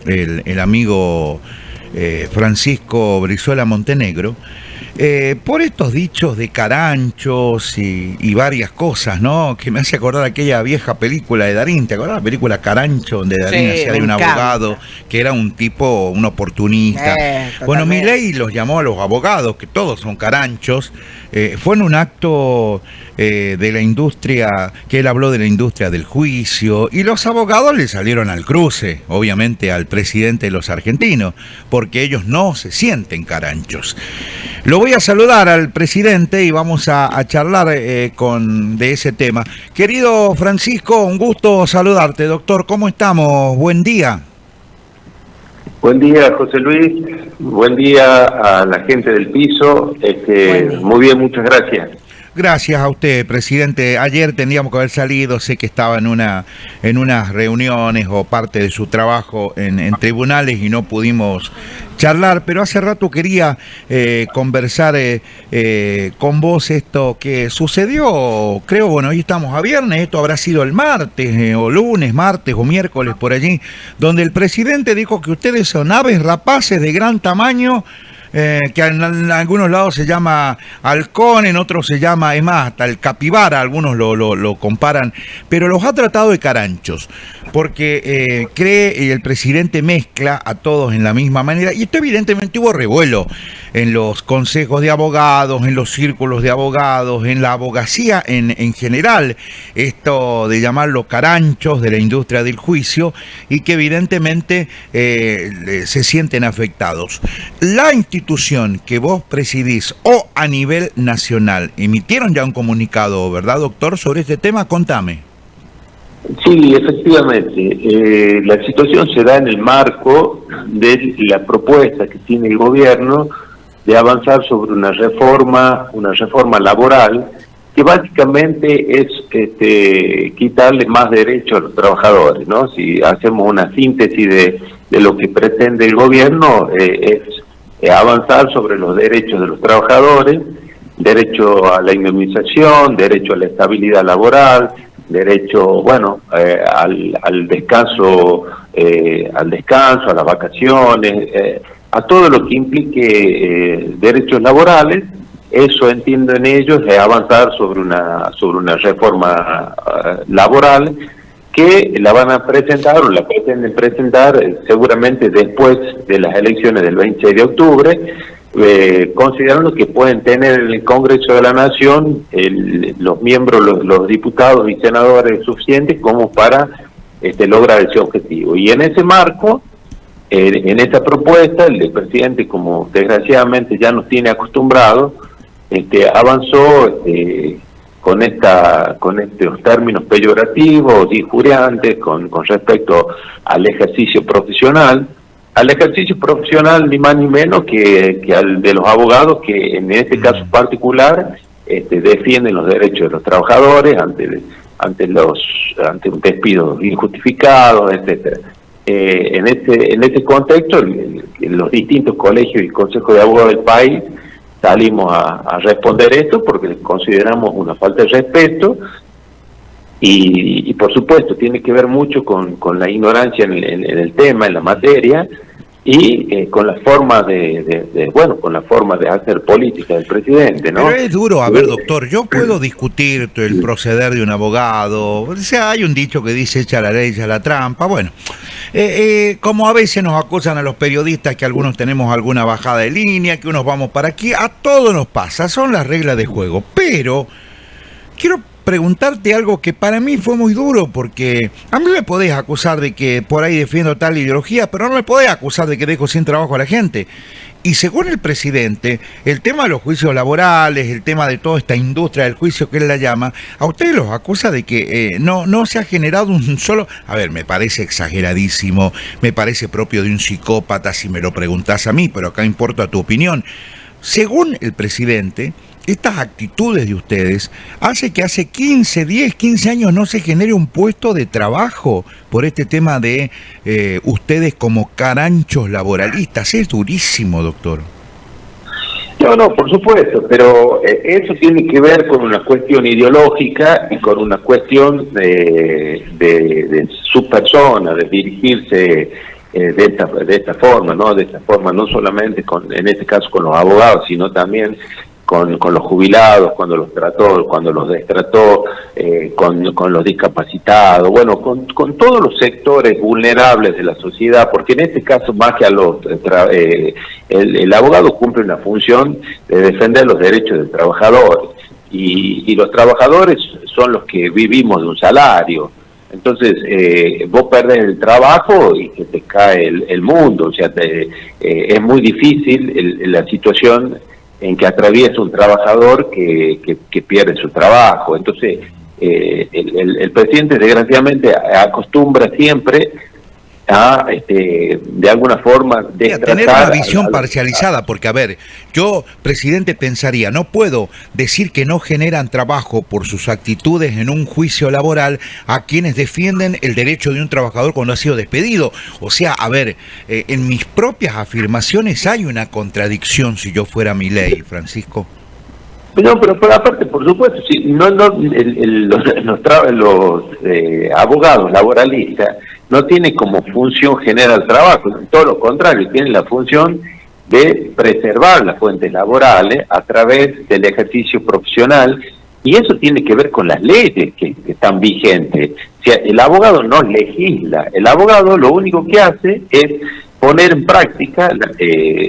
el amigo Francisco Brizuela Montenegro, por estos dichos de caranchos y varias cosas, ¿no? Que me hace acordar aquella vieja película de Darín. ¿Te acordás la película Carancho, donde Darín hacía de un abogado que era un tipo, un oportunista? Bueno, Milei los llamó a los abogados, que todos son caranchos. Fue en un acto de la industria, que él habló de la industria del juicio, y los abogados le salieron al cruce, obviamente al presidente de los argentinos, porque ellos no se sienten caranchos. Lo voy a saludar al presidente y vamos a charlar de ese tema. Querido Francisco, un gusto saludarte, doctor. ¿Cómo estamos? Buen día. Buen día, José Luis. Buen día a la gente del piso. Muy bien, muchas gracias. Gracias a usted, presidente. Ayer tendríamos que haber salido, sé que estaba en unas reuniones o parte de su trabajo en tribunales y no pudimos charlar, pero hace rato quería conversar con vos esto que sucedió, creo, bueno, hoy estamos a viernes, esto habrá sido el martes o lunes, martes o miércoles por allí, donde el presidente dijo que ustedes son aves rapaces de gran tamaño, que en algunos lados se llama halcón, en otros se llama, es más, hasta el capibara, algunos lo comparan, pero los ha tratado de caranchos, porque cree, y el presidente mezcla a todos en la misma manera, y esto evidentemente hubo revuelo en los consejos de abogados, en los círculos de abogados, en la abogacía en general, esto de llamarlos caranchos de la industria del juicio, y que evidentemente se sienten afectados. La institución que vos presidís o a nivel nacional emitieron ya un comunicado, ¿verdad, doctor, sobre este tema? Contame. Sí, efectivamente. La situación se da en el marco de la propuesta que tiene el gobierno de avanzar sobre una reforma laboral que básicamente es quitarle más derechos a los trabajadores, ¿no? Si hacemos una síntesis de lo que pretende el gobierno, es avanzar sobre los derechos de los trabajadores, derecho a la indemnización, derecho a la estabilidad laboral, derecho, bueno, al descanso, a las vacaciones, a todo lo que implique derechos laborales. Eso, entienden ellos, es avanzar sobre una reforma laboral que la van a presentar o la pretenden presentar seguramente después de las elecciones del 26 de octubre, considerando que pueden tener en el Congreso de la Nación los miembros, los diputados y senadores suficientes como para lograr ese objetivo. Y en ese marco, en esta propuesta, el presidente, como desgraciadamente ya nos tiene acostumbrados, avanzó con estos términos peyorativos, injuriantes, con respecto al ejercicio profesional, ni más ni menos que al de los abogados, que en este caso particular defienden los derechos de los trabajadores ante un despido injustificado, etcétera. En este contexto, los distintos colegios y consejos de abogados del país salimos a responder esto porque consideramos una falta de respeto y por supuesto tiene que ver mucho con la ignorancia en el tema, en la materia, y con la forma de hacer política del presidente, ¿no? Pero es duro, a ver, doctor, yo puedo discutir el proceder de un abogado, o sea, hay un dicho que dice echa la ley, echa la trampa, bueno, como a veces nos acusan a los periodistas que algunos tenemos alguna bajada de línea, que unos vamos para aquí, a todos nos pasa, son las reglas de juego, pero quiero preguntarte algo que para mí fue muy duro, porque a mí me podés acusar de que por ahí defiendo tal ideología, pero no me podés acusar de que dejo sin trabajo a la gente. Y según el presidente, el tema de los juicios laborales, el tema de toda esta industria del juicio que él la llama, a ustedes los acusa de que no se ha generado un solo... A ver, me parece exageradísimo, me parece propio de un psicópata si me lo preguntás a mí, pero acá importa tu opinión. Según el presidente, estas actitudes de ustedes hace que hace 15 años no se genere un puesto de trabajo por este tema de ustedes como caranchos laboralistas. Es durísimo, doctor. No, por supuesto, pero eso tiene que ver con una cuestión ideológica y con una cuestión de su persona, de dirigirse de esta forma, ¿no? De esta forma, no solamente en este caso con los abogados, sino también con los jubilados, cuando los trató, cuando los destrató, con los discapacitados, bueno, con todos los sectores vulnerables de la sociedad, porque en este caso, más que a el abogado cumple una función de defender los derechos del trabajador, y los trabajadores son los que vivimos de un salario. Entonces, vos perdés el trabajo y se te cae el mundo, o sea, es muy difícil la situación en que atraviesa un trabajador que pierde su trabajo. Entonces, el presidente desgraciadamente acostumbra siempre a, de alguna forma, tener una visión parcializada, porque a ver, yo, presidente, pensaría, no puedo decir que no generan trabajo por sus actitudes en un juicio laboral a quienes defienden el derecho de un trabajador cuando ha sido despedido. O sea, a ver, en mis propias afirmaciones hay una contradicción si yo fuera Milei, Francisco. No, pero aparte, por supuesto, sí, los abogados laboralistas no tienen como función generar trabajo, todo lo contrario, tienen la función de preservar las fuentes laborales a través del ejercicio profesional, y eso tiene que ver con las leyes que están vigentes. O sea, el abogado no legisla, el abogado lo único que hace es poner en práctica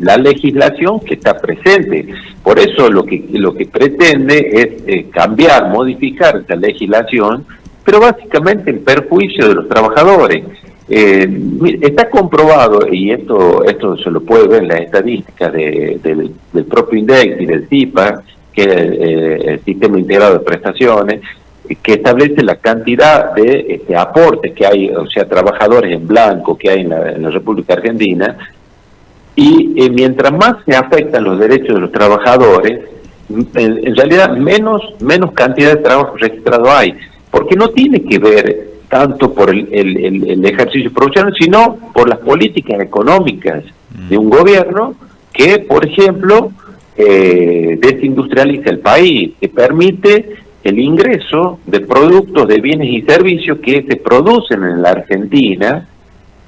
la legislación que está presente. Por eso lo que pretende es cambiar, modificar esa legislación, pero básicamente en perjuicio de los trabajadores. Está comprobado, y esto se lo puede ver en las estadísticas del propio INDEC y del CIPA, que es el Sistema Integrado de Prestaciones, que establece la cantidad de aportes que hay, o sea, trabajadores en blanco que hay en la República Argentina, y mientras más se afectan los derechos de los trabajadores, en realidad menos cantidad de trabajo registrado hay, porque no tiene que ver tanto por el ejercicio profesional, sino por las políticas económicas de un gobierno que, por ejemplo, desindustrializa el país, que permite el ingreso de productos, de bienes y servicios que se producen en la Argentina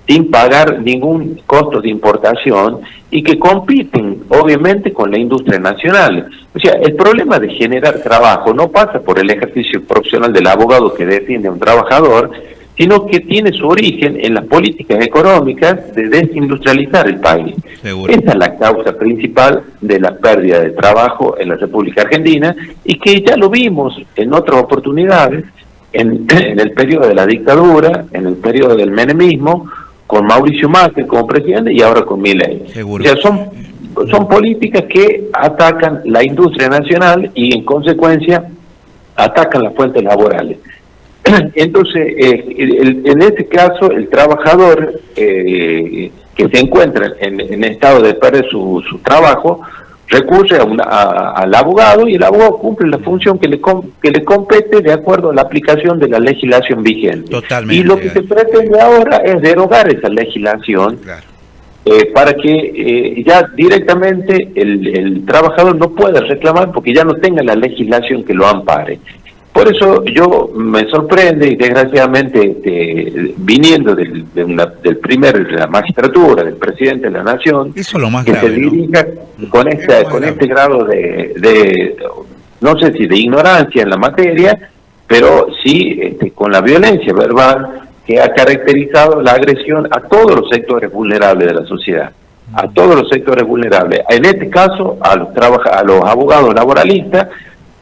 sin pagar ningún costo de importación y que compiten obviamente con la industria nacional. O sea, el problema de generar trabajo no pasa por el ejercicio profesional del abogado que defiende a un trabajador, sino que tiene su origen en las políticas económicas de desindustrializar el país. Seguro. Esa es la causa principal de la pérdida de trabajo en la República Argentina, y que ya lo vimos en otras oportunidades, en el periodo de la dictadura, en el periodo del menemismo, con Mauricio Macri como presidente y ahora con Milei. Seguro. O sea, son políticas que atacan la industria nacional y en consecuencia atacan las fuentes laborales. Entonces, en este caso, el trabajador que se encuentra en estado de perder su trabajo recurre al abogado, y el abogado cumple la función que le compete de acuerdo a la aplicación de la legislación vigente. Totalmente. Y lo que se pretende ahora es derogar esa legislación, claro, para que ya directamente el trabajador no pueda reclamar porque ya no tenga la legislación que lo ampare. Por eso yo me sorprende, y desgraciadamente viniendo de la magistratura, del presidente de la Nación, eso es lo más grave, que se dirija, ¿no?, con este grado de no sé si de ignorancia en la materia, pero sí con la violencia verbal que ha caracterizado la agresión a todos los sectores vulnerables de la sociedad, a todos los sectores vulnerables, en este caso a los abogados laboralistas,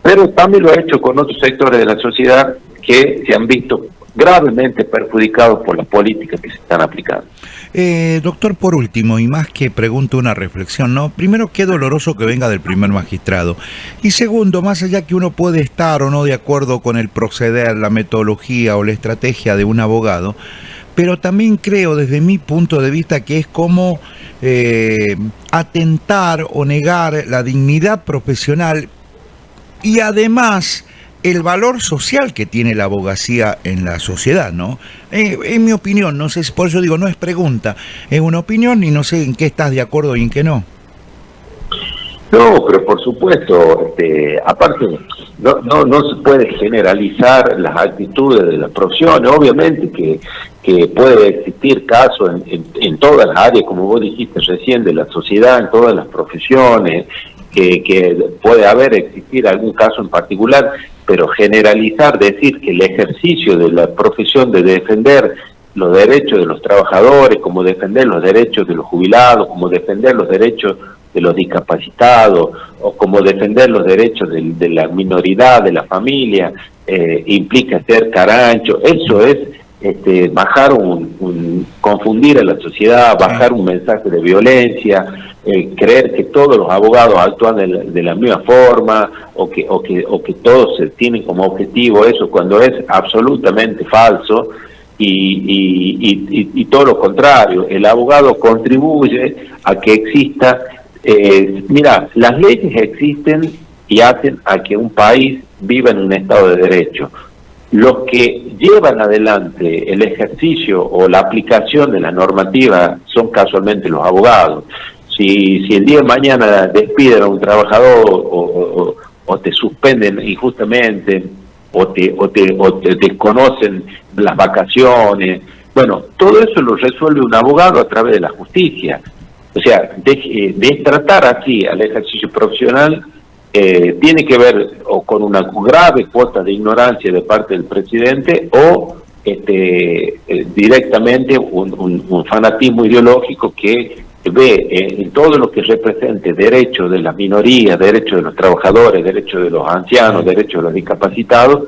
pero también lo ha hecho con otros sectores de la sociedad que se han visto gravemente perjudicados por las políticas que se están aplicando. Doctor, por último, y más que pregunto, una reflexión, ¿no? Primero, qué doloroso que venga del primer magistrado. Y segundo, más allá que uno puede estar o no de acuerdo con el proceder, la metodología o la estrategia de un abogado, pero también creo, desde mi punto de vista, que es como atentar o negar la dignidad profesional y además el valor social que tiene la abogacía en la sociedad, ¿no? En mi opinión, no sé, por eso digo, no es pregunta, es una opinión y no sé en qué estás de acuerdo y en qué no. No, pero por supuesto, aparte, no se puede generalizar las actitudes de las profesiones. Obviamente que puede existir cualquier caso, en todas las áreas, como vos dijiste recién, de la sociedad, en todas las profesiones, que puede existir algún caso en particular, pero generalizar, decir que el ejercicio de la profesión de defender los derechos de los trabajadores, como defender los derechos de los jubilados, como defender los derechos de los discapacitados, o como defender los derechos de la minoridad, de la familia, implica ser carancho. Eso es bajar confundir a la sociedad, bajar un mensaje de violencia, creer que todos los abogados actúan de la misma forma, o que todos se tienen como objetivo eso, cuando es absolutamente falso. Y todo lo contrario, el abogado contribuye a que exista, mira, las leyes existen y hacen a que un país viva en un estado de derecho. Los que llevan adelante el ejercicio o la aplicación de la normativa son casualmente los abogados. Si el día de mañana despiden a un trabajador o te suspenden injustamente, o te desconocen las vacaciones, bueno, todo eso lo resuelve un abogado a través de la justicia. O sea, de tratar así al ejercicio profesional tiene que ver o con una grave cuota de ignorancia de parte del presidente o directamente un fanatismo ideológico que ve en todo lo que represente derechos de las minorías, derechos de los trabajadores, derechos de los ancianos, derechos de los discapacitados,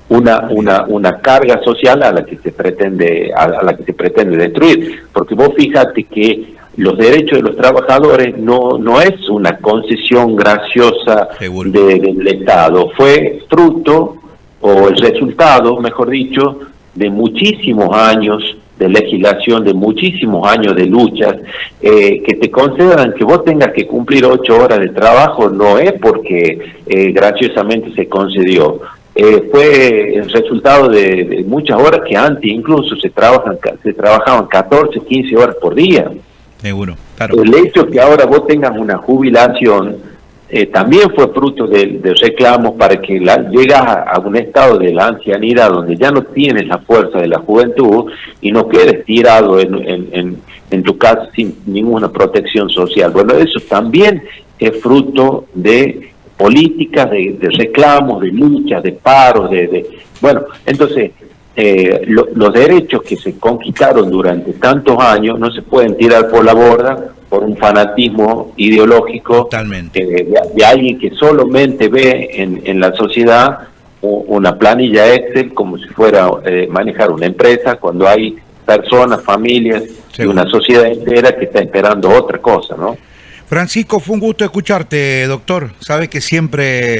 una carga social a la que se pretende destruir. Porque vos fíjate que los derechos de los trabajadores no es una concesión graciosa del Estado, fue fruto o el resultado, mejor dicho, de muchísimos años de legislación, de muchísimos años de luchas, que te concedan que vos tengas que cumplir 8 horas de trabajo, no es porque graciosamente se concedió, fue el resultado de muchas horas que antes incluso se trabajaban 14, 15 horas por día. Seguro, claro. El hecho que ahora vos tengas una jubilación también fue fruto de reclamos para que llegas a un estado de la ancianidad donde ya no tienes la fuerza de la juventud y no quedes tirado en tu casa sin ninguna protección social. Bueno, eso también es fruto de políticas, de reclamos, de luchas, de paros, bueno, entonces los derechos que se conquistaron durante tantos años no se pueden tirar por la borda por un fanatismo ideológico de alguien que solamente ve en la sociedad una planilla Excel como si fuera manejar una empresa, cuando hay personas, familias y una sociedad entera que está esperando otra cosa, ¿no? Francisco, fue un gusto escucharte, doctor. Sabes que siempre